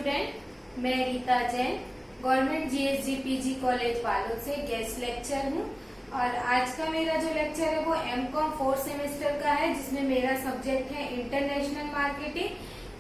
Student, मैं Rita Jain government GSG PG college Balod से guest lecture हूँ। और आज का मेरा जो लेक्चर है वो एमकॉम 4th सेमेस्टर का है, जिसमें मेरा सब्जेक्ट है इंटरनेशनल मार्केटिंग,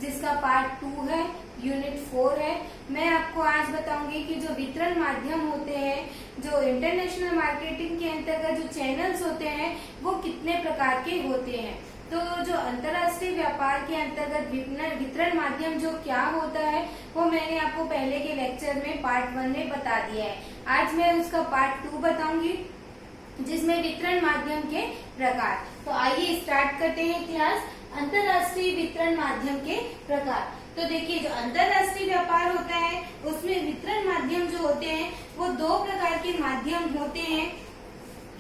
जिसका पार्ट 2 है, यूनिट 4 है। मैं आपको आज बताऊंगी कि जो वितरण माध्यम होते हैं, जो इंटरनेशनल मार्केटिंग के अंतर्गत जो चैनल्स होते हैं वो कितने प्रकार के होते हैं। तो जो अंतर्राष्ट्रीय व्यापार के अंतर्गत वितरण माध्यम जो क्या होता है वो मैंने आपको पहले के लेक्चर में पार्ट 1 में बता दिया है। आज मैं उसका पार्ट 2 बताऊंगी, जिसमें वितरण माध्यम के प्रकार। तो आइए स्टार्ट करते हैं क्लास। अंतर्राष्ट्रीय वितरण माध्यम के प्रकार। तो देखिए, जो अंतर्राष्ट्रीय व्यापार होता है उसमें वितरण माध्यम जो होते हैं वो 2 प्रकार के माध्यम होते हैं।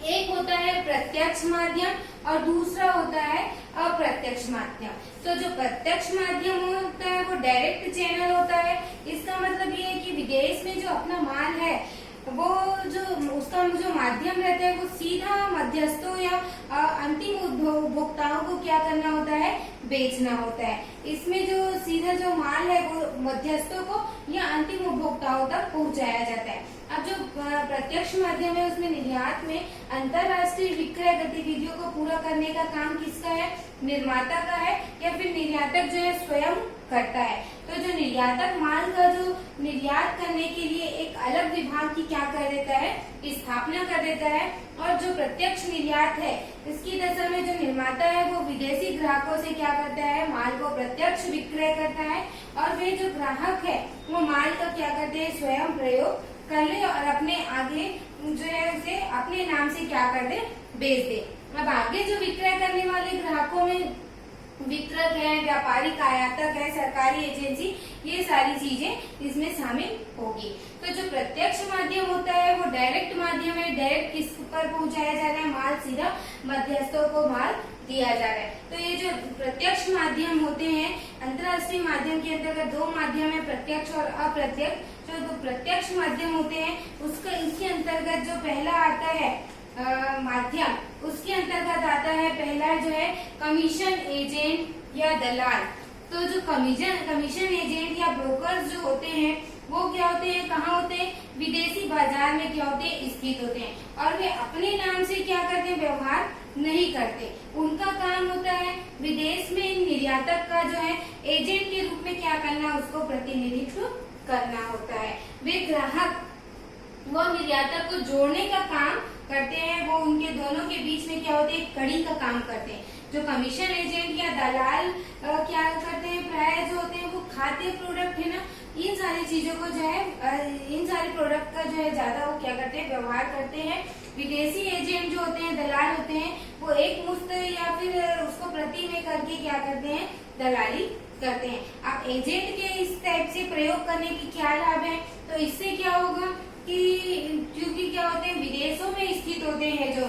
एक होता है प्रत्यक्ष माध्यम और दूसरा होता है अप्रत्यक्ष माध्यम। तो जो प्रत्यक्ष माध्यम होता है वो डायरेक्ट चैनल होता है। इसका मतलब ये है कि विदेश में जो अपना माल है वो जो उसका जो माध्यम रहता है वो सीधा मध्यस्थों या अंतिम उपभोक्ताओं को क्या करना होता है, बेचना होता है। इसमें जो सीधा जो माल है वो मध्यस्थों को या अंतिम उपभोक्ताओं तक पहुंचाया जाता है। अब जो प्रत्यक्ष माध्यम है उसमें निर्यात में अंतर्राष्ट्रीय विक्रय गतिविधियों को पूरा करने का काम किसका है, निर्माता का है, या फिर निर्यातक जो है स्वयं करता है। तो जो निर्यातक माल का जो निर्यात करने के लिए एक अलग विभाग की क्या कर देता है, स्थापना कर देता है। और जो प्रत्यक्ष निर्यात है इसकी दशा में जो निर्माता है वो विदेशी ग्राहकों से क्या करता है, माल को प्रत्यक्ष विक्रय करता है। और वे जो ग्राहक है वो माल का क्या करते हैं, स्वयं प्रयोग कर ले और अपने आगे जो है उसे अपने नाम से क्या कर दे, बेच दे। अब आगे जो विक्रय करने वाले ग्राहकों में वितरक है, व्यापारिक आयातक है, सरकारी एजेंसी, ये सारी चीजें इसमें शामिल होगी। तो जो प्रत्यक्ष माध्यम होता है वो डायरेक्ट माध्यम है। डायरेक्ट किस पर पहुंचाया जा रहा है, माल सीधा मध्यस्थों को माल दिया जा रहा है। तो ये जो प्रत्यक्ष माध्यम होते हैं, अंतर्राष्ट्रीय माध्यम के अंतर्गत 2 माध्यम है, प्रत्यक्ष और अप्रत्यक्ष। जो प्रत्यक्ष माध्यम होते हैं उसका इसके अंतर्गत जो पहला आता है माध्यम, उसके अंतर्गत आता है पहला जो है कमीशन एजेंट या दलाल। तो जो कमीशन एजेंट या ब्रोकर्स जो होते हैं वो क्या होते हैं, कहाँ होते हैं, विदेशी बाजार में क्या होते हैं, स्थित होते हैं। और वे अपने नाम से क्या करते हैं, व्यवहार नहीं करते। उनका काम होता है विदेश में निर्यातक का जो है एजेंट के रूप में क्या करना, उसको प्रतिनिधित्व करना होता है। वे ग्राहक वो निर्यातक को जोड़ने का काम करते हैं। वो उनके दोनों के बीच में क्या होते हैं, कड़ी का काम करते हैं। जो कमीशन एजेंट या दलाल क्या करते हैं, प्राय जो होते हैं वो खाद्य प्रोडक्ट है ना, इन सारी चीजों को जो है इन सारे प्रोडक्ट का जो है ज्यादा वो क्या करते हैं, व्यवहार करते हैं। विदेशी एजेंट जो होते हैं, दलाल होते हैं, वो एक मुश्त या फिर उसको प्रति में करके क्या करते हैं, दलाली करते हैं। अब एजेंट के इस टाइप से प्रयोग करने की क्या लाभ है, तो इससे क्या होगा कि क्योंकि क्या होते हैं, विदेशों में स्थित होते हैं जो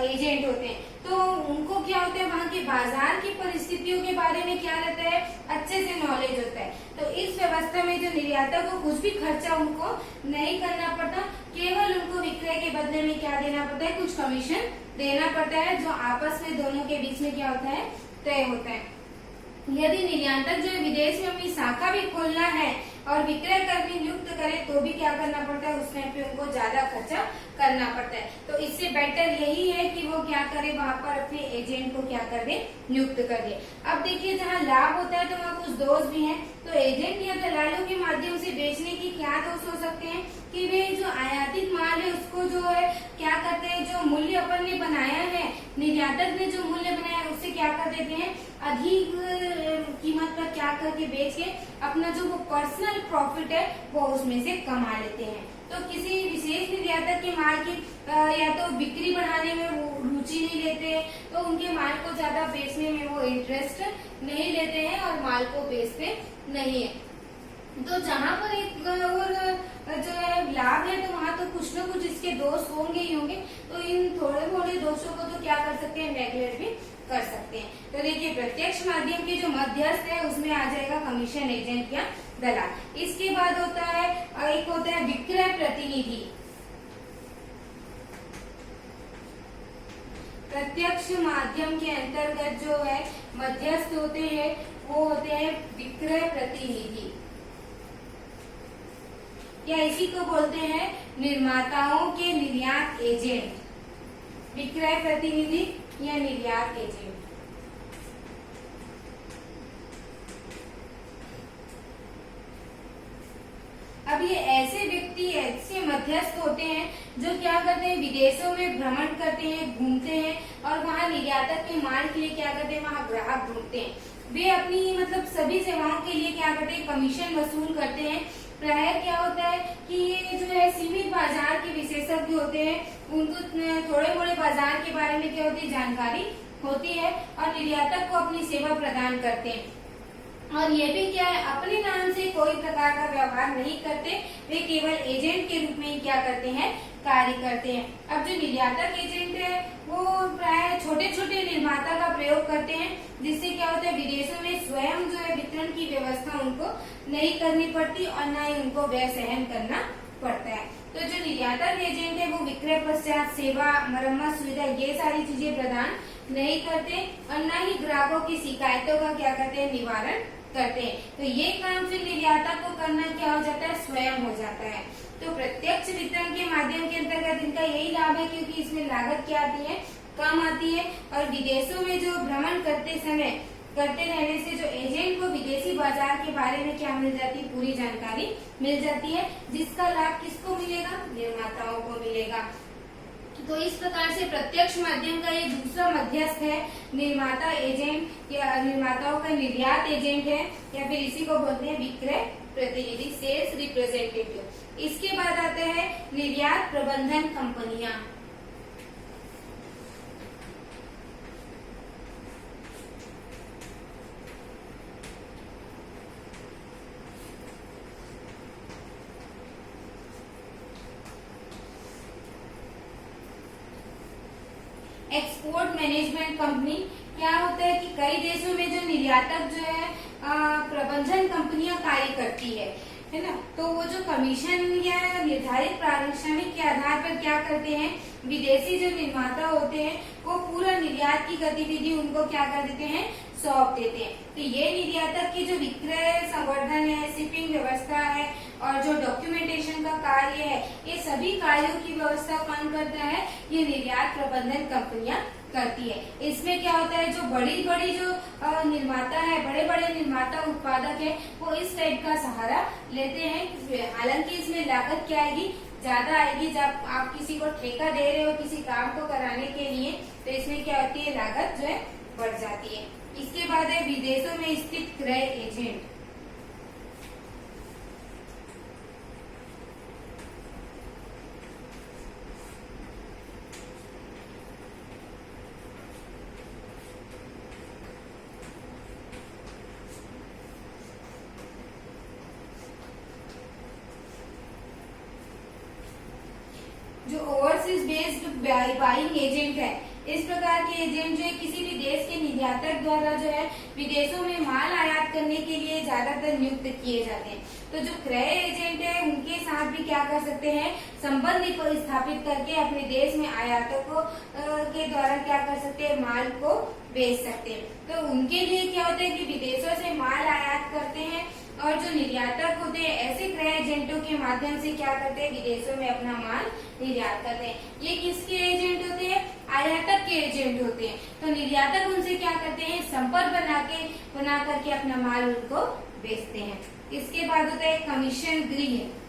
एजेंट होते हैं, तो उनको क्या होता है, वहाँ के बाजार की परिस्थितियों के बारे में क्या रहता है, अच्छे से नॉलेज होता है। तो इस व्यवस्था में जो निर्यातक को कुछ भी खर्चा उनको नहीं करना पड़ता, केवल उनको विक्रय के बदले में क्या देना पड़ता है, कुछ कमीशन देना पड़ता है, जो आपस में दोनों के बीच में क्या होता है, तय होता है। यदि निर्यातक जो है विदेश में अपनी शाखा भी खोलना है और विक्रय कर्मी नियुक्त करे तो भी क्या करना पड़ता है, उसमें भी उनको ज्यादा खर्चा करना पड़ता है। तो इससे बेटर यही है कि वो क्या करे, वहाँ पर अपने एजेंट को क्या कर दे, नियुक्त कर दे। अब देखिए, जहाँ लाभ होता है तो वहाँ कुछ दोष भी हैं। तो एजेंट या दलालों के माध्यम से बेचने की क्या दोष हो सकते हैं कि वे जो आयातित माल है उसको जो है क्या करते हैं, जो मूल्य अपन ने बनाया है, निर्यातक ने जो मूल्य बनाया है उससे क्या कर देते हैं, अधिक कीमत पर क्या करके बेच के अपना जो वो पर्सनल प्रॉफिट है वो उसमें से कमा लेते हैं। तो किसी विशेष निर्यातक के माल की या तो बिक्री बढ़ाने में वो रुचि नहीं लेते, तो उनके माल को ज्यादा बेचने में वो इंटरेस्ट नहीं लेते हैं और माल को बेचते नहीं है। तो जहाँ पर एक और जो है लाभ है तो वहाँ तो कुछ न कुछ इसके दोष होंगे ही होंगे। तो इन थोड़े थोड़े दोषों को तो क्या कर सकते हैं, नेगलेक्ट भी कर सकते हैं। तो देखिए, प्रत्यक्ष माध्यम के जो मध्यस्थ है उसमें आ जाएगा कमीशन एजेंट या दलाल। इसके बाद होता है एक होता है विक्रय प्रतिनिधि। प्रत्यक्ष माध्यम के अंतर्गत जो है मध्यस्थ होते हैं वो होते हैं विक्रय प्रतिनिधि। या इसी को बोलते हैं निर्माताओं के निर्यात एजेंट, विक्रय प्रतिनिधि या निर्यात एजेंट। अब ये ऐसे व्यक्ति, ऐसे मध्यस्थ होते हैं जो क्या करते हैं, विदेशों में भ्रमण करते हैं, घूमते हैं और वहाँ निर्यातक के माल के लिए क्या करते हैं, वहाँ ग्राहक ढूंढते हैं। वे अपनी मतलब सभी सेवाओं के लिए क्या करते हैं, कमीशन वसूल करते हैं। प्राय क्या होता है कि ये जो है सीमित बाजार के विशेषज्ञ होते हैं, उनको थोड़े मोड़े बाजार के बारे में क्या होती है, जानकारी होती है और निर्यातक को अपनी सेवा प्रदान करते हैं। और ये भी क्या है, अपने नाम से कोई प्रकार का व्यवहार नहीं करते, वे केवल एजेंट के रूप में ही क्या करते हैं, कार्य करते हैं। अब जो निर्यातक एजेंट है वो प्राय छोटे छोटे निर्माता का प्रयोग करते हैं, जिससे क्या होता है, विदेशों में स्वयं जो है वितरण की व्यवस्था उनको नहीं करनी पड़ती और न ही उनको व्यय सहन करना पड़ता है। तो जो निर्यातक एजेंट है वो विक्रय पश्चात सेवा, मरम्मत सुविधा ये सारी चीजें प्रदान नहीं करते और न ही ग्राहकों की शिकायतों का क्या करते हैं, निवारण करते हैं। तो ये काम फिर निर्यातक को करना क्या हो जाता है, स्वयं हो जाता है। तो प्रत्यक्ष वितरण के माध्यम के अंतर्गत इनका यही लाभ है, क्योंकि इसमें लागत क्या आती है, कम आती है और विदेशों में जो भ्रमण करते रहने से जो एजेंट को विदेशी बाजार के बारे में क्या मिल जाती है, पूरी जानकारी मिल जाती है, जिसका लाभ किसको मिलेगा, निर्माताओं को मिलेगा। तो इस प्रकार से प्रत्यक्ष माध्यम का ये दूसरा मध्यस्थ है, निर्माता एजेंट या निर्माताओं का निर्यात एजेंट है, या फिर इसी को बोलते हैं विक्रय प्रतिनिधि, सेल्स रिप्रेजेंटेटिव। इसके बाद आते हैं निर्यात प्रबंधन कंपनियां। एक्सपोर्ट मैनेजमेंट कंपनी क्या होता है कि कई देशों में जो निर्यातक जो है प्रबंधन कंपनियां कार्य करती है ना। तो वो जो कमीशन या निर्धारित पारिश्रमिक के आधार पर क्या करते हैं, विदेशी जो निर्माता होते हैं वो पूरा निर्यात की गतिविधि उनको क्या कर देते हैं, सौंप देते हैं। तो ये निर्यातक की जो विक्रय संवर्धन है, शिपिंग व्यवस्था है और जो डॉक्यूमेंटेशन का कार्य है, ये सभी कार्यों की व्यवस्था कौन करता है, ये निर्यात प्रबंधन कंपनियां करती है। इसमें क्या होता है, जो बड़ी जो निर्माता है, बड़े बड़े निर्माता उत्पादक है, वो इस टाइप का सहारा लेते हैं। हालांकि इसमें लागत क्या आएगी, ज्यादा आएगी। जब आप किसी को ठेका दे रहे हो किसी काम को कराने के लिए, तो इसमें क्या होती है, लागत जो है बढ़ जाती है। इसके बाद है विदेशों में स्थित क्रय एजेंट। जो ओवरसीज बेस्ड बाइंग एजेंट है, इस प्रकार के एजेंट जो है किसी भी देश के निर्यातक द्वारा जो है विदेशों में माल आयात करने के लिए ज्यादातर नियुक्त किए जाते हैं। तो जो क्रय एजेंट है उनके साथ भी क्या कर सकते हैं, संबंध को स्थापित करके अपने देश में आयातकों के द्वारा क्या कर सकते हैं, माल को बेच सकते हैं। तो उनके लिए क्या होता है कि विदेशों से माल आयात करते हैं और जो निर्यातक होते हैं ऐसे क्रय एजेंटों के माध्यम से क्या करते हैं, विदेशों में अपना माल निर्यात करते हैं। ये किसके एजेंट होते हैं, आयातक के एजेंट होते हैं। तो निर्यातक उनसे क्या करते हैं, संपर्क बना करके अपना माल उनको बेचते हैं। इसके बाद होता है कमीशन गृह।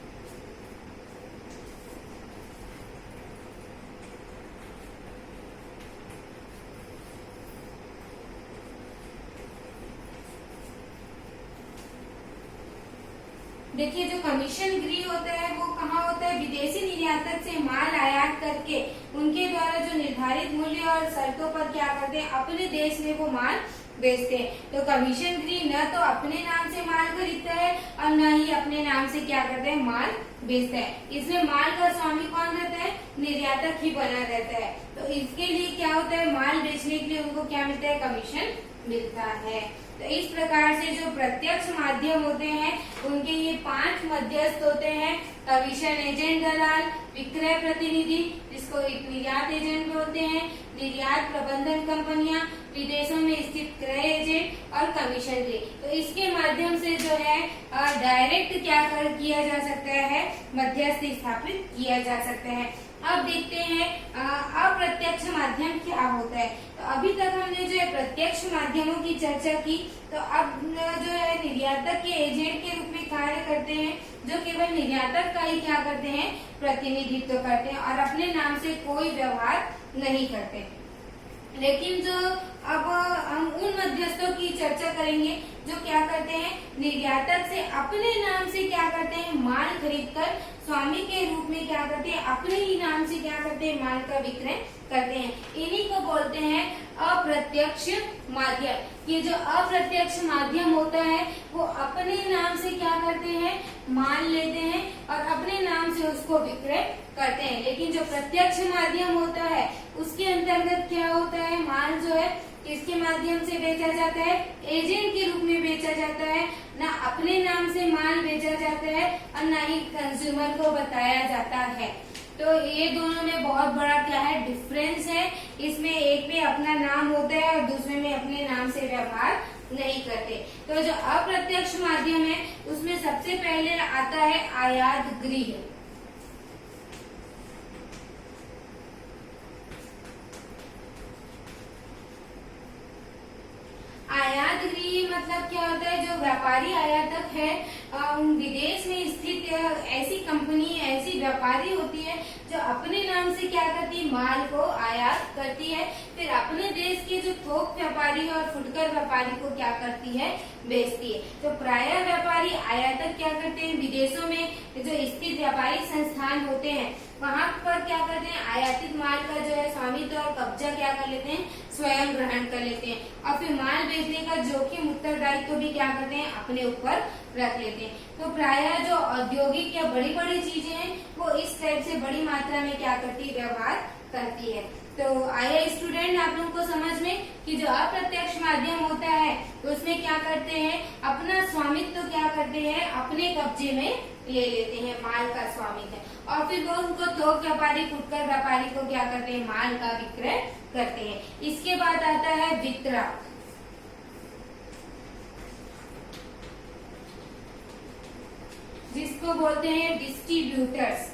देखिए जो कमीशन गृह होता है वो कहाँ होता है, विदेशी निर्यातक से माल आयात करके उनके द्वारा जो निर्धारित मूल्य और शर्तों पर क्या करते हैं, अपने देश में वो माल बेचते हैं। तो कमीशन गृह न तो अपने नाम से माल खरीदता है और न ही अपने नाम से क्या करते हैं, माल बेचता है। इसमें माल का स्वामी कौन रहता है, निर्यातक ही बना रहता है। तो इसके लिए क्या होता है, माल बेचने के लिए उनको क्या मिलता है, कमीशन मिलता है। तो इस प्रकार से जो प्रत्यक्ष माध्यम होते हैं उनके ये 5 मध्यस्थ होते हैं, कमीशन एजेंट, दलाल, विक्रय प्रतिनिधि जिसको एक निर्यात एजेंट बोलते हैं, निर्यात प्रबंधन कंपनियां, विदेशों में स्थित क्रय एजेंट और कमीशन गृह। तो इसके माध्यम से जो है डायरेक्ट क्या किया जा सकता है, मध्यस्थ स्थापित किया जा सकता है। अब देखते हैं अप्रत्यक्ष माध्यम क्या होता है। तो अभी तक हमने जो है प्रत्यक्ष माध्यमों की चर्चा की, तो अब जो है निर्यातक के एजेंट के रूप में कार्य करते हैं, जो केवल निर्यातक का ही क्या करते हैं, प्रतिनिधित्व करते हैं और अपने नाम से कोई व्यवहार नहीं करते। लेकिन जो अब हम उन मध्यस्थों की चर्चा करेंगे जो क्या करते हैं, निर्यातक से अपने नाम से क्या करते हैं, माल खरीदकर स्वामी के रूप में क्या करते हैं, अपने ही नाम से क्या करते हैं, माल का विक्रय करते हैं। इन्हीं को बोलते हैं अप्रत्यक्ष माध्यम। ये जो अप्रत्यक्ष माध्यम होता है वो अपने नाम से क्या करते हैं, माल लेते हैं और अपने नाम से उसको विक्रय करते हैं। लेकिन जो प्रत्यक्ष माध्यम होता है उसके अंतर्गत क्या होता है, माल जो है किसके माध्यम से बेचा जाता है, एजेंट के रूप में बेचा जाता है, ना अपने नाम से माल बेचा जाता है और ना ही कंज्यूमर को बताया जाता है। तो ये दोनों में बहुत बड़ा क्या है, डिफरेंस है। इसमें एक में अपना नाम होता है और दूसरे में अपने नाम से व्यवहार नहीं करते। तो जो अप्रत्यक्ष माध्यम है उसमें सबसे पहले आता है आयात गृह। आयात गृह मतलब क्या होता है, जो व्यापारी आयातक है विदेश में स्थित ऐसी कंपनी, ऐसी व्यापारी होती है जो अपने नाम से क्या करती है, माल को आयात करती है, फिर अपने देश के जो थोक व्यापारी और फुटकर व्यापारी को क्या करती है, बेचती है। तो प्रायः व्यापारी आयातक क्या करते हैं, विदेशों में जो स्थित व्यापारिक संस्थान होते हैं वहाँ पर क्या करते हैं, आयातित माल का जो है स्वामित्व और कब्जा क्या कर लेते हैं, स्वयं ग्रहण कर लेते हैं और फिर माल बेचने का जोखिम उत्तरदायित्व भी क्या करते हैं, अपने ऊपर रख लेते हैं। तो प्रायः जो औद्योगिक या बड़ी बड़ी चीजें हैं वो इस टाइप से बड़ी मात्रा में क्या करती है, व्यवहार करती है। तो आया स्टूडेंट आप लोगों को समझ में कि जो अप्रत्यक्ष माध्यम होता है तो उसमें क्या करते हैं, अपना स्वामित्व तो क्या करते हैं, अपने कब्जे में ले लेते हैं, माल का स्वामित्व, और फिर वो उनको थोक व्यापारी, फुटकर व्यापारी को क्या करते हैं, माल का विक्रय करते हैं। इसके बाद आता है वितरक। जिसको बोलते हैं डिस्ट्रीब्यूटर्स।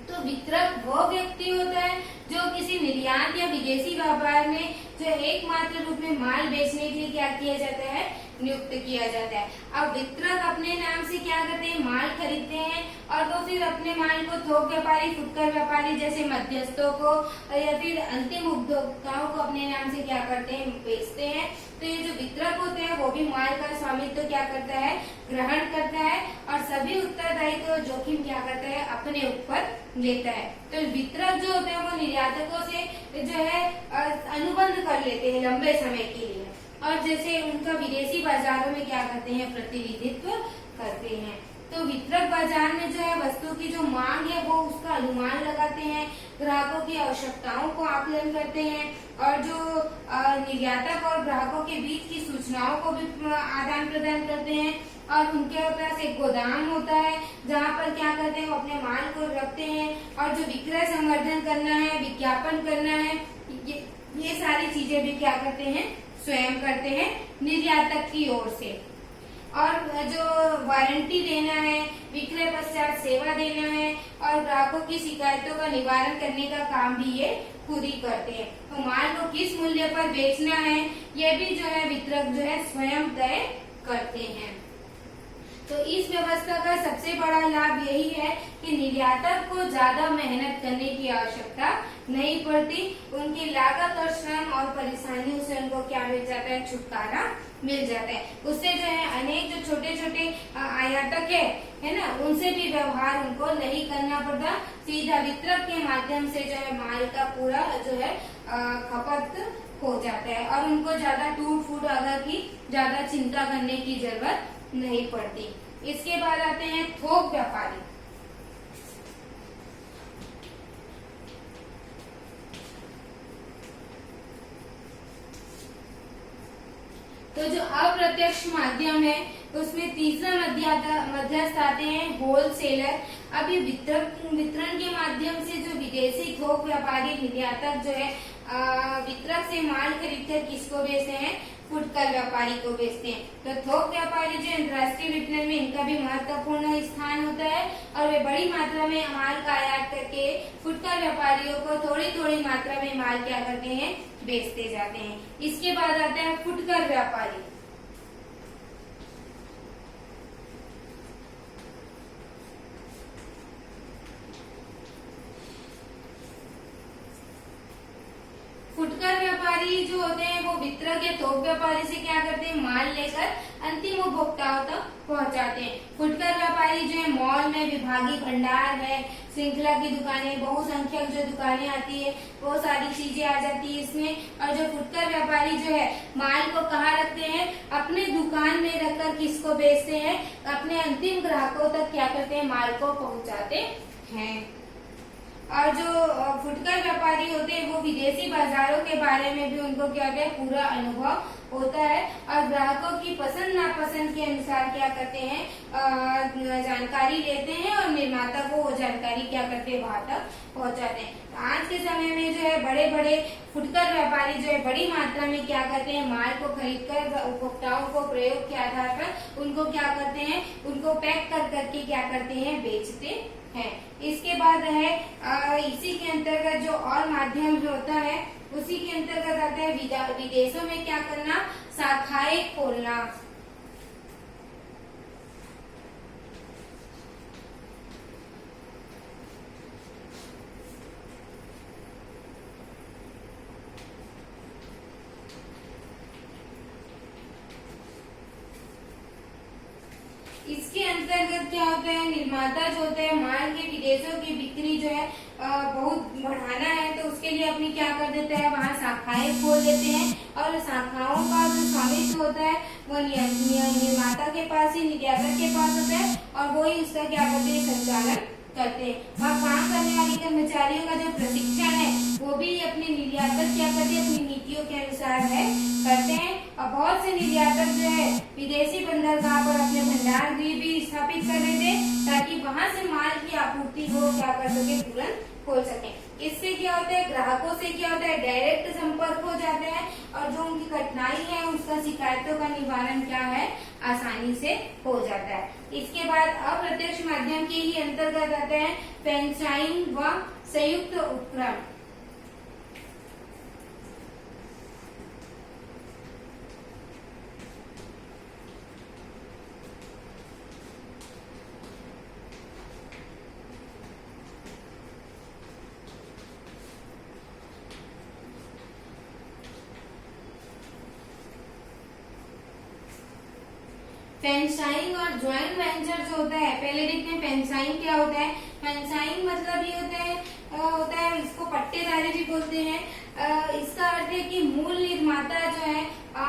तो वितरक वो व्यक्ति होता है जो किसी निर्यात या विदेशी व्यापार में जो एकमात्र रूप में माल बेचने के लिए क्या किया जाता है, नियुक्त किया जाता है। अब वितरक अपने नाम से क्या करते हैं, माल खरीदते हैं और वो फिर अपने माल को थोक व्यापारी, फुटकर व्यापारी जैसे मध्यस्थों को या फिर अंतिम उपभोक्ताओं को अपने नाम से क्या करते हैं, बेचते हैं। तो ये जो वितरक होते हैं वो भी माल का स्वामित्व क्या करता है, ग्रहण करता है और सभी उत्तरदायित्व जोखिम क्या करता है, अपने ऊपर लेता है। तो वितरक जो होते हैं वो निर्यातकों से जो है अनुबंध कर लेते हैं लंबे समय के लिए और जैसे उनका विदेशी बाजारों में क्या करते हैं, प्रतिनिधित्व करते हैं। तो वितरक बाजार में जो है वस्तु की जो मांग है वो उसका अनुमान लगाते हैं, ग्राहकों की आवश्यकताओं को आकलन करते हैं और जो निर्यातक और ग्राहकों के बीच की सूचनाओं को भी आदान प्रदान करते हैं। और उनके पास एक गोदाम होता है जहाँ पर क्या करते हैं, वो अपने माल को रखते हैं और जो विक्रय संवर्धन करना है, विज्ञापन करना है, ये सारी चीजें भी क्या करते हैं, स्वयं करते हैं निर्यातक की ओर से। और जो वारंटी देना है, विक्रय पश्चात सेवा देना है और ग्राहकों की शिकायतों का निवारण करने का काम भी ये खुद ही करते हैं। तो माल को किस मूल्य पर बेचना है ये भी जो है वितरक जो है स्वयं तय करते हैं। तो इस व्यवस्था का सबसे बड़ा लाभ यही है कि निर्यातक को ज्यादा मेहनत करने की आवश्यकता नहीं पड़ती, उनकी लागत और श्रम और परेशानियों से उनको क्या मिल जाता है, छुटकारा मिल जाता है। उससे जो है अनेक जो छोटे छोटे आयातक है ना, उनसे भी व्यवहार उनको नहीं करना पड़ता, सीधा वितरक के माध्यम से जो है माल का पूरा जो है खपत हो जाता है और उनको ज्यादा टूट फूट अगर की ज्यादा चिंता करने की जरूरत नहीं पड़ती। इसके बाद आते हैं थोक व्यापारी। तो जो अप्रत्यक्ष माध्यम है उसमें तीसरा मध्यस्थ आते हैं होलसेलर। अब ये वितरण के माध्यम से जो विदेशी थोक व्यापारी निर्यातक जो है वितरक से माल खरीदकर किसको बेचते हैं? फुटकर व्यापारी को बेचते हैं। तो थोक व्यापारी जो अंतर्राष्ट्रीय विपणन में इनका भी महत्वपूर्ण स्थान होता है और वे बड़ी मात्रा में माल का आयात करके फुटकर व्यापारियों को थोड़ी थोड़ी मात्रा में माल क्या करते हैं? बेचते जाते हैं। इसके बाद आता है फुटकर व्यापारी। फुटकर व्यापारी जो होते हैं वो वितरक या थोक व्यापारी से क्या करते हैं? माल लेकर अंतिम उपभोक्ताओं तक पहुंचाते हैं। फुटकर व्यापारी जो है मॉल में विभागीय भंडार है, श्रृंखला की दुकानें, बहुसंख्यक जो दुकानें आती है वो सारी चीजें आ जाती है इसमें। और जो फुटकर व्यापारी जो है माल को कहाँ रखते हैं? अपने दुकान में रखकर किसको बेचते हैं? अपने अंतिम ग्राहकों तक क्या करते हैं? माल को पहुँचाते हैं। और जो फुटकर व्यापारी होते हैं वो विदेशी बाजारों के बारे में भी उनको क्या होता है? पूरा अनुभव होता है और ग्राहकों की पसंद नापसंद के अनुसार क्या करते हैं? जानकारी लेते हैं और निर्माता को वो जानकारी क्या करते हैं? वहां तक पहुंचाते हैं। आज के समय में जो है बड़े बड़े फुटकर व्यापारी जो है बड़ी मात्रा में क्या करते हैं? माल को खरीदकर उपभोक्ताओं को प्रयोग के आधार पर उनको क्या करते हैं? उनको पैक कर करके क्या करते हैं? बेचते हैं। इसके बाद है इसी के अंतर्गत जो और माध्यम जो होता है उसी के अंतर्गत आता है विदेशों में क्या करना? शाखाएं खोलना। इसके अंतर्गत क्या होता है? निर्माता जो होता है माल के विदेशों की बिक्री जो है बहुत बढ़ाना है तो उसके लिए अपनी क्या कर देता है? वहाँ शाखाएं खोल देते हैं और शाखाओं का जो स्वामित्व होता है वो निर्माता के पास ही, निर्यातक के पास होता है और वो ही उसका क्या करते हैं? संचालन करते हैं। वहाँ काम करने वाले कर्मचारियों का जो प्रशिक्षण है वो भी अपने निर्यातक क्या करते हैं? अपनी नीतियों के अनुसार है करते हैं। और बहुत से निर्यातक जो है विदेशी बंदरगाह पर अपने भंडार गृह भी स्थापित कर देते हैं ताकि वहां से माल की आपूर्ति को क्या कर सके? तुरंत खोल सके। इससे क्या होता है? ग्राहकों से क्या होता है? डायरेक्ट संपर्क हो जाता है और जो उनकी कठिनाई है उसका शिकायतों का निवारण क्या है? आसानी से हो जाता है। इसके बाद अप्रत्यक्ष माध्यम के ही अंतर्गत आते हैं फ्रेंचाइजिंग व संयुक्त उपक्रम। फ्रेंचाइजिंग और ज्वाइंट वेंचर जो होता है, पहले देखते हैं फ्रेंचाइजिंग क्या होता है। फ्रेंचाइजिंग मतलब ये होता है इसको पट्टेदारी भी बोलते हैं। इसका अर्थ है कि मूल निर्माता जो है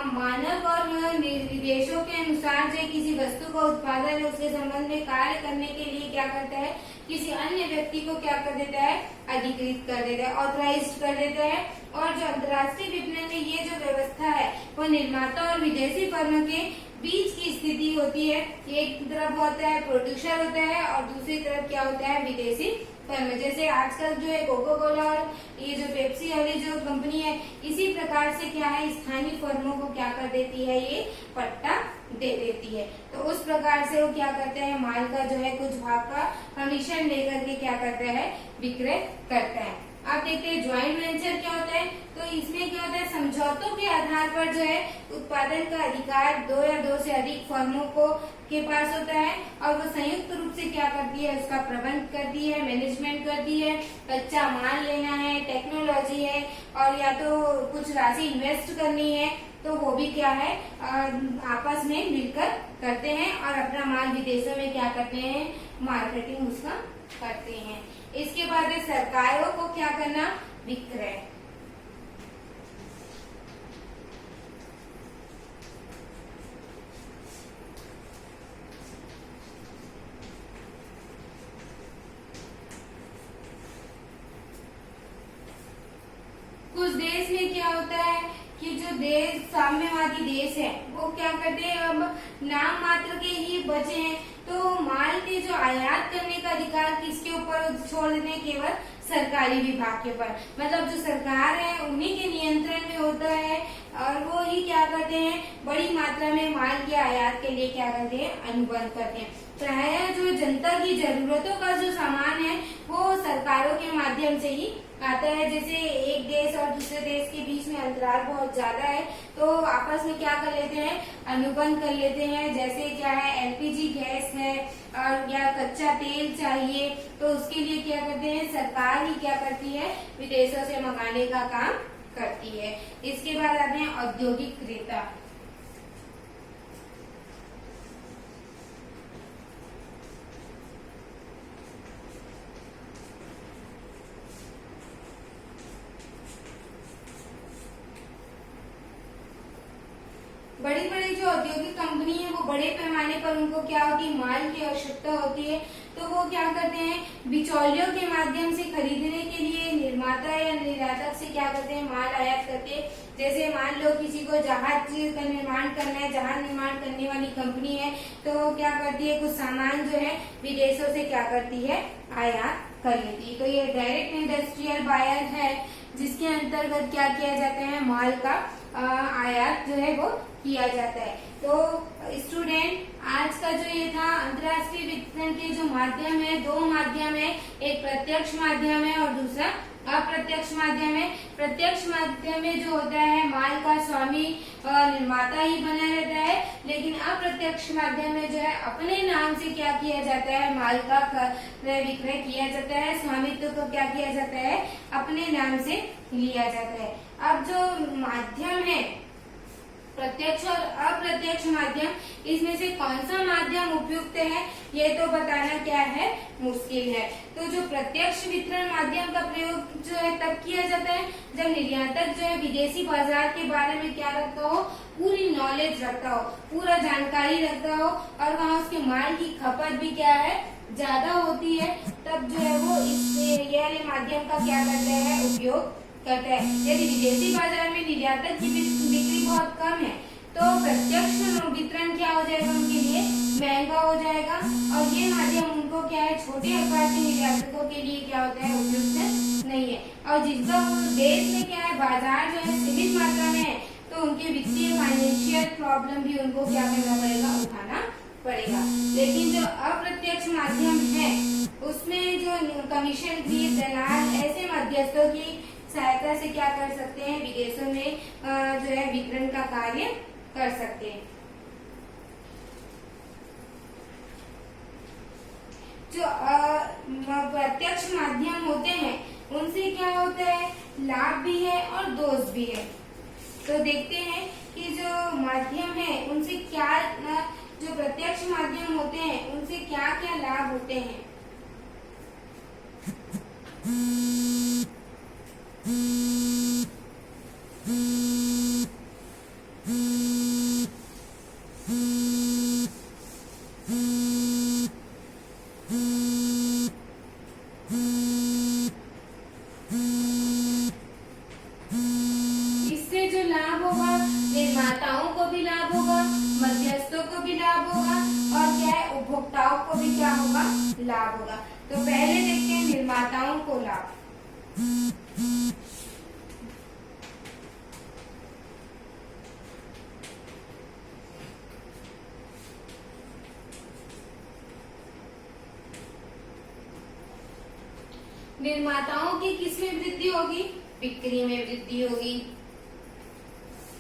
मानक और निर्देशों के अनुसार जो किसी वस्तु का उत्पादन है उसके संबंध में कार्य करने के लिए क्या करता है? किसी अन्य व्यक्ति को क्या कर देता है? अधिकृत कर देता है, ऑथराइज कर देता है। और जो अंतर्राष्ट्रीय विपणन में ये जो व्यवस्था है वो निर्माता और विदेशी फर्म के बीच की स्थिति होती है। एक तरफ होता है प्रोड्यूसर होता है और दूसरी तरफ क्या होता है? विदेशी फर्म। जैसे आजकल जो है कोको कोला और ये जो पेप्सी वाली जो कंपनी है इसी प्रकार से क्या है? स्थानीय फर्मों को क्या कर देती है? ये पट्टा दे देती है। तो उस प्रकार से वो क्या करते हैं? माल का जो है कुछ भाग का कमीशन लेकर के क्या करता है? विक्रय करता है। आप देखते हैं ज्वाइंट वेंचर क्या होता है। तो इसमें क्या होता है? समझौतों के आधार पर जो है उत्पादन का अधिकार दो या दो से अधिक फर्मों को के पास होता है और वो संयुक्त रूप से क्या करती है? उसका प्रबंध करती है, मैनेजमेंट करती है। कच्चा माल लेना है, टेक्नोलॉजी है और या तो कुछ राशि इन्वेस्ट करनी है तो वो भी क्या है? आपस में मिलकर करते हैं और अपना माल विदेशों में क्या करते हैं? मार्केटिंग उसका करते हैं। इसके बाद सरकारों को क्या करना? विक्रय। कुछ देश में क्या होता है कि जो देश साम्यवादी देश है वो क्या करते हैं? अब नाम मात्र के ही बचे हैं तो माल के जो आयात करने का अधिकार किसके ऊपर छोड़ देते हैं? केवल सरकारी विभाग के ऊपर, मतलब जो सरकार है उन्हीं के नियंत्रण में होता है और वो ही क्या करते हैं, बड़ी मात्रा में माल के आयात के लिए क्या करते हैं, अनुबंध करते हैं। प्रायः जो जनता की जरूरतों का जो सामान है वो सरकारों के माध्यम से ही आता है। जैसे एक देश और दूसरे देश के बीच में अंतराल बहुत ज्यादा है तो आपस में क्या कर लेते हैं, अनुबंध कर लेते हैं। जैसे क्या है, एलपीजी गैस है और या कच्चा तेल चाहिए तो उसके लिए क्या करते हैं, सरकार ही क्या करती है, विदेशों से मंगाने का काम करती है। इसके बाद आते हैं औद्योगिक क्रेता। बड़ी बड़ी जो औद्योगिक कंपनी है वो बड़े पैमाने पर उनको क्या होती है, माल की आवश्यकता होती है तो वो क्या करते हैं, बिचौलियों के माध्यम से खरीदने के लिए निर्माता या निर्यातक से क्या करते हैं, माल आयात करते हैं। जैसे मान लो किसी को जहाज का निर्माण करना है, जहाज निर्माण करने वाली कंपनी है तो वो क्या करती है, कुछ सामान जो है विदेशों से क्या करती है, आयात कर लेती है। तो ये डायरेक्ट इंडस्ट्रियल बायर है जिसके अंतर्गत क्या किया जाता है, माल का आयात जो है वो किया जाता है। तो स्टूडेंट, आज का जो ये था अंतर्राष्ट्रीय वितरण के जो माध्यम है, दो माध्यम है, एक प्रत्यक्ष माध्यम है और दूसरा अप्रत्यक्ष माध्यम है। प्रत्यक्ष माध्यम में जो होता है माल का स्वामी निर्माता ही बना रहता है, लेकिन अप्रत्यक्ष माध्यम में जो है अपने नाम से क्या किया जाता है, माल का क्रय विक्रय किया जाता है, स्वामित्व को क्या किया जाता है, अपने नाम से लिया जाता है। अब जो माध्यम है प्रत्यक्ष और अप्रत्यक्ष माध्यम, इसमें से कौन सा माध्यम उपयुक्त है ये तो बताना क्या है, मुश्किल है। तो जो प्रत्यक्ष वितरण माध्यम का प्रयोग जो है तब किया जाता है जब निर्यातक जो है विदेशी बाजार के बारे में क्या रखता हो, पूरी नॉलेज रखता हो, पूरा जानकारी रखता हो और वहाँ उसके माल की खपत भी क्या है, ज्यादा होती है, तब जो है वो इस वाले माध्यम का क्या करता है, उपयोग करता है। यदि विदेशी बाजार में निर्यातक की बिक्री बहुत कम है तो प्रत्यक्ष वितरण क्या हो जाएगा, उनके लिए महंगा हो जाएगा और ये माध्यम उनको क्या है, छोटे आकार के निर्यातकों के लिए क्या होता है, उपयुक्त नहीं है। और जिसका देश में क्या है, बाजार जो है सीमित मात्रा में है तो उनके वित्तीय फाइनेंशियल प्रॉब्लम भी उनको क्या करना पड़ेगा, उठाना पड़ेगा। लेकिन जो अप्रत्यक्ष माध्यम है उसमें जो कमीशन ग्रीड दलाल ऐसे मध्यस्थों की सहायता से क्या कर सकते हैं, विदेशों में जो है वितरण का कार्य कर सकते हैं। जो प्रत्यक्ष माध्यम होते हैं उनसे क्या होता है, लाभ भी है और दोष भी है। तो देखते हैं कि जो माध्यम है उनसे क्या, जो प्रत्यक्ष माध्यम होते हैं उनसे क्या क्या लाभ होते हैं। इससे जो लाभ होगा, निर्माताओं को भी लाभ होगा, मध्यस्थों को भी लाभ होगा और क्या है, उपभोक्ताओं को भी क्या होगा, लाभ होगा। तो पहले देखते हैं निर्माताओं को लाभ। निर्माताओं की किसमें वृद्धि होगी, बिक्री में वृद्धि होगी,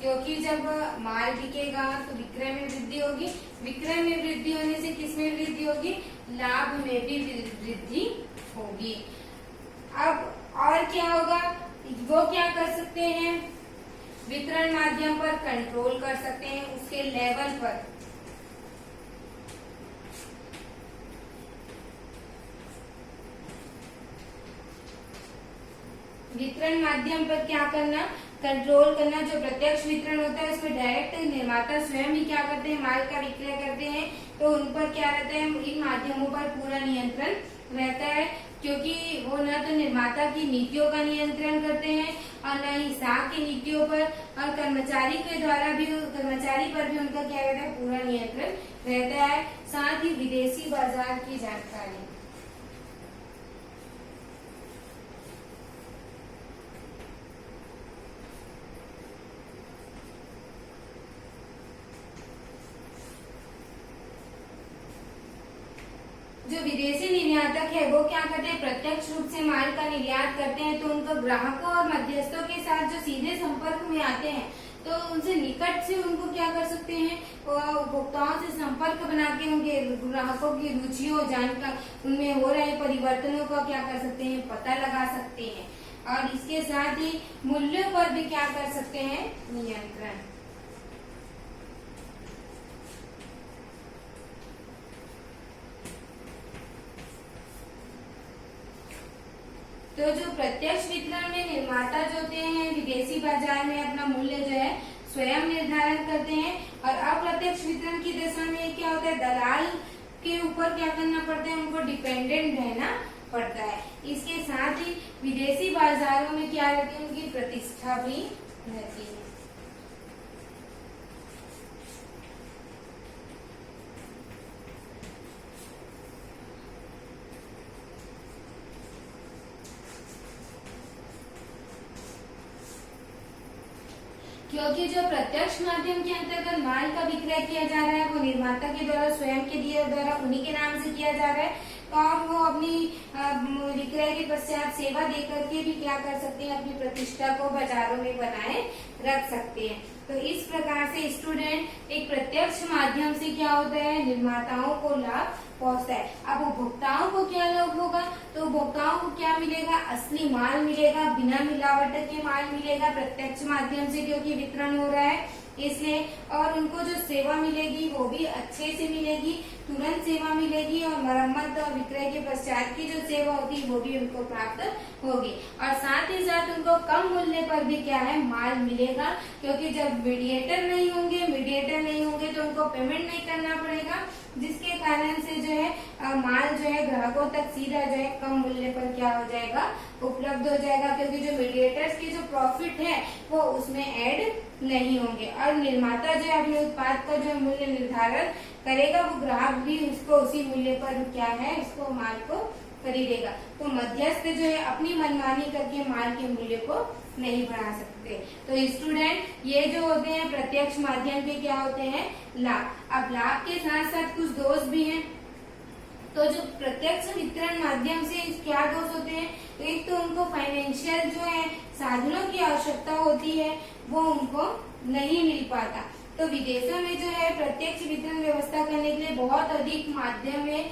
क्योंकि जब माल बिकेगा तो विक्रय में वृद्धि होगी, विक्रय में वृद्धि होने से किसमें वृद्धि होगी, लाभ में भी वृद्धि होगी। अब और क्या होगा, वो क्या कर सकते हैं, वितरण माध्यम पर कंट्रोल कर सकते हैं, उसके लेवल पर। वितरण माध्यम पर क्या करना, कंट्रोल करना। जो प्रत्यक्ष वितरण होता है उसमें डायरेक्ट निर्माता स्वयं ही क्या करते हैं, माल का विक्रय करते हैं, तो उन पर क्या रहता है, इन माध्यमों पर पूरा नियंत्रण रहता है, क्योंकि वो न तो निर्माता की नीतियों का नियंत्रण करते हैं और न ही साख की नीतियों पर, और कर्मचारी के द्वारा भी, कर्मचारी पर भी उनका क्या रहता है, पूरा नियंत्रण रहता है। साथ ही विदेशी बाजार की जानकारी। जो विदेशी निर्यातक है वो क्या करते हैं, प्रत्यक्ष रूप से माल का निर्यात करते हैं, तो उनको ग्राहकों और मध्यस्थों के साथ जो सीधे संपर्क में आते हैं, तो उनसे निकट से उनको क्या कर सकते हैं, उपभोक्ताओं से संपर्क बना के उनके ग्राहकों की रुचियों जानकर उनमें हो रहे परिवर्तनों का क्या कर सकते हैं, पता लगा सकते हैं, और इसके साथ ही मूल्यों पर भी क्या कर सकते हैं, नियंत्रण। तो जो प्रत्यक्ष वितरण में निर्माता जो होते हैं विदेशी बाजार में अपना मूल्य जो है स्वयं निर्धारण करते हैं, और अप्रत्यक्ष वितरण की दशा में क्या होता है, दलाल के ऊपर क्या करना पड़ता है, उनको डिपेंडेंट रहना पड़ता है। इसके साथ ही विदेशी बाजारों में क्या रहती है, उनकी प्रतिष्ठा भी रहती है। क्योंकि जो प्रत्यक्ष माध्यम के अंतर्गत माल का विक्रय किया जा रहा है वो निर्माता के द्वारा स्वयं के द्वारा उन्हीं के नाम से किया जा रहा है, और वो अपनी विक्रय के पश्चात सेवा देकर के भी क्या कर सकते हैं, अपनी प्रतिष्ठा को बाजारों में बनाए रख सकते हैं। तो इस प्रकार से स्टूडेंट एक प्रत्यक्ष माध्यम से क्या होता है, निर्माताओं को लाभ पहुंचता है। अब उपभोक्ताओं को क्या लाभ होगा, तो उपभोक्ताओं को क्या मिलेगा, असली माल मिलेगा, बिना मिलावट के माल मिलेगा प्रत्यक्ष माध्यम से, क्योंकि वितरण हो रहा है इसलिए, और उनको जो सेवा मिलेगी वो भी अच्छे से मिलेगी, तुरंत सेवा मिलेगी, और मरम्मत और विक्रय के पश्चात की जो सेवा होती है वो भी उनको प्राप्त होगी, और साथ ही साथ उनको कम मूल्य पर भी क्या है, माल मिलेगा, क्योंकि जब मीडिएटर नहीं होंगे तो उनको पेमेंट नहीं करना पड़ेगा, जिसके कारण से जो है माल जो है ग्राहकों तक सीधा जो है कम मूल्य पर क्या हो जाएगा, उपलब्ध हो जाएगा, क्योंकि जो मीडिएटर्स की जो प्रॉफिट है वो उसमें ऐड नहीं होंगे, और निर्माता जो है अपने उत्पाद का जो मूल्य निर्धारण करेगा, वो ग्राहक भी उसको उसी मूल्य पर क्या है, उसको माल को खरीदेगा। तो मध्यस्थ जो है अपनी मनमानी करके माल के मूल्य को नहीं बढ़ा सकते। तो स्टूडेंट ये जो होते हैं प्रत्यक्ष माध्यम के क्या होते हैं, लाभ। अब लाभ के साथ साथ कुछ दोष भी हैं। तो जो प्रत्यक्ष वितरण माध्यम से क्या दोष होते हैं, तो एक तो उनको फाइनेंशियल जो है साधनों की आवश्यकता होती है, वो उनको नहीं मिल पाता। तो विदेशों में जो है प्रत्यक्ष वितरण व्यवस्था करने के लिए बहुत अधिक माध्यम में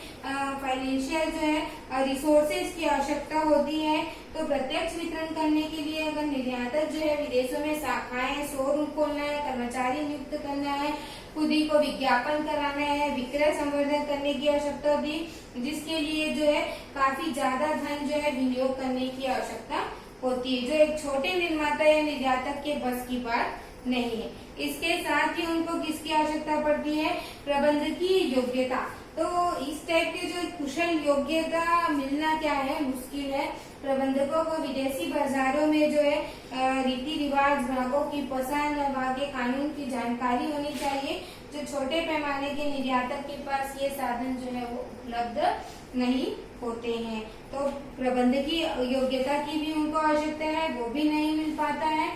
फाइनेंशियल जो है रिसोर्सेज की आवश्यकता होती है। तो प्रत्यक्ष वितरण करने के लिए अगर निर्यातक जो है विदेशों में शाखाएं, शोरूम खोलना है, कर्मचारी नियुक्त करना है, खुद ही को विज्ञापन कराना है, विक्रय संवर्धन करने की आवश्यकता होती है, जिसके लिए जो है काफी ज्यादा धन जो है विनियोग करने की आवश्यकता होती है, जो एक छोटे निर्माता या निर्यातक के बस की बात नहीं है। इसके साथ ही उनको किसकी आवश्यकता पड़ती है, प्रबंधकीय योग्यता। तो इस टाइप के जो कुशल योग्यता मिलना क्या है, मुश्किल है। प्रबंधकों को विदेशी बाजारों में जो है रीति रिवाज, ग्राहकों की पसंद और वहाँ के कानून की जानकारी होनी चाहिए, जो छोटे पैमाने के निर्यातक के पास ये साधन जो है वो उपलब्ध नहीं होते हैं। तो प्रबंधकीय योग्यता की भी उनको आवश्यकता है, वो भी नहीं मिल पाता है।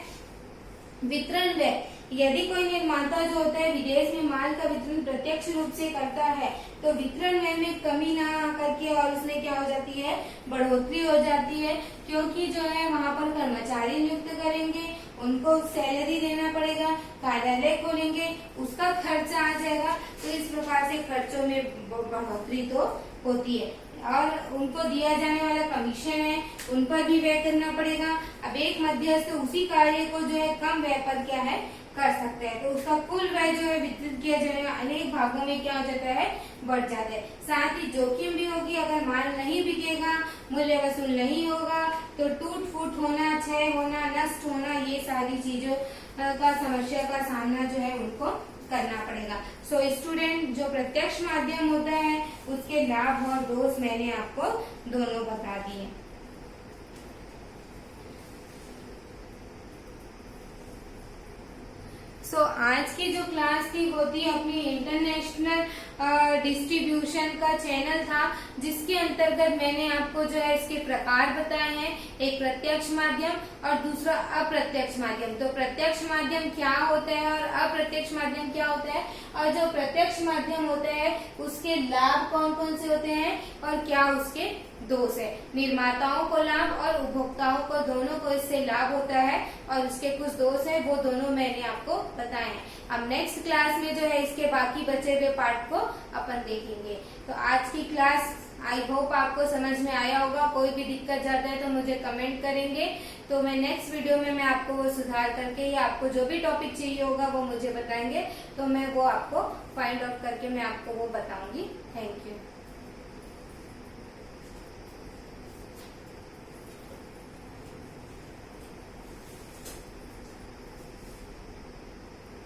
वितरण व्यय, यदि कोई निर्माता जो होता है विदेश में माल का वितरण प्रत्यक्ष रूप से करता है, तो वितरण व्यय में कमी ना करके और उसमें क्या हो जाती है, बढ़ोतरी हो जाती है, क्योंकि जो है वहाँ पर कर्मचारी नियुक्त करेंगे, उनको सैलरी देना पड़ेगा, कार्यालय खोलेंगे, उसका खर्चा आ जाएगा। तो इस प्रकार से खर्चों में बढ़ोतरी तो होती है, और उनको दिया जाने वाला कमीशन है उन पर भी व्यय करना पड़ेगा। अब एक मध्यस्थ उसी कार्य को जो है कम व्यय पर क्या है कर सकता है, तो उसका कुल व्यय जो है वितरित किया जाने अनेक भागों में क्या हो जाता है, बढ़ जाता है। साथ ही जोखिम भी होगी, अगर माल नहीं बिकेगा, मूल्य वसूल नहीं होगा, तो टूट फूट होना, क्षय होना, नष्ट होना, ये सारी चीजों का समस्या का सामना जो है उनको करना पड़ेगा। सो स्टूडेंट, जो प्रत्यक्ष माध्यम होता है उसके लाभ और दोष मैंने आपको दोनों बता दिए। आज की जो क्लास थी वो थी अपनी इंटरनेशनल डिस्ट्रीब्यूशन का चैनल था, जिसके अंतर्गत मैंने आपको जो है इसके प्रकार बताए हैं, एक प्रत्यक्ष माध्यम और दूसरा अप्रत्यक्ष माध्यम। तो प्रत्यक्ष माध्यम क्या होता है और अप्रत्यक्ष माध्यम क्या होता है, और जो प्रत्यक्ष माध्यम होता है उसके लाभ कौन कौन से होते हैं और क्या उसके दोष है। निर्माताओं को लाभ और उपभोक्ताओं को, दोनों को इससे लाभ होता है, और उसके कुछ दोष है, वो दोनों मैंने आपको बताए हैं। अब नेक्स्ट क्लास में जो है इसके बाकी बचे हुए पार्ट को अपन देखेंगे। तो आज की क्लास आई होप आपको समझ में आया होगा। कोई भी दिक्कत जाता है तो मुझे कमेंट करेंगे, तो मैं नेक्स्ट वीडियो में मैं आपको वो सुधार करके, या आपको जो भी टॉपिक चाहिए होगा वो मुझे बताएंगे, तो मैं वो आपको फाइंड आउट करके मैं आपको वो बताऊंगी। Thank you.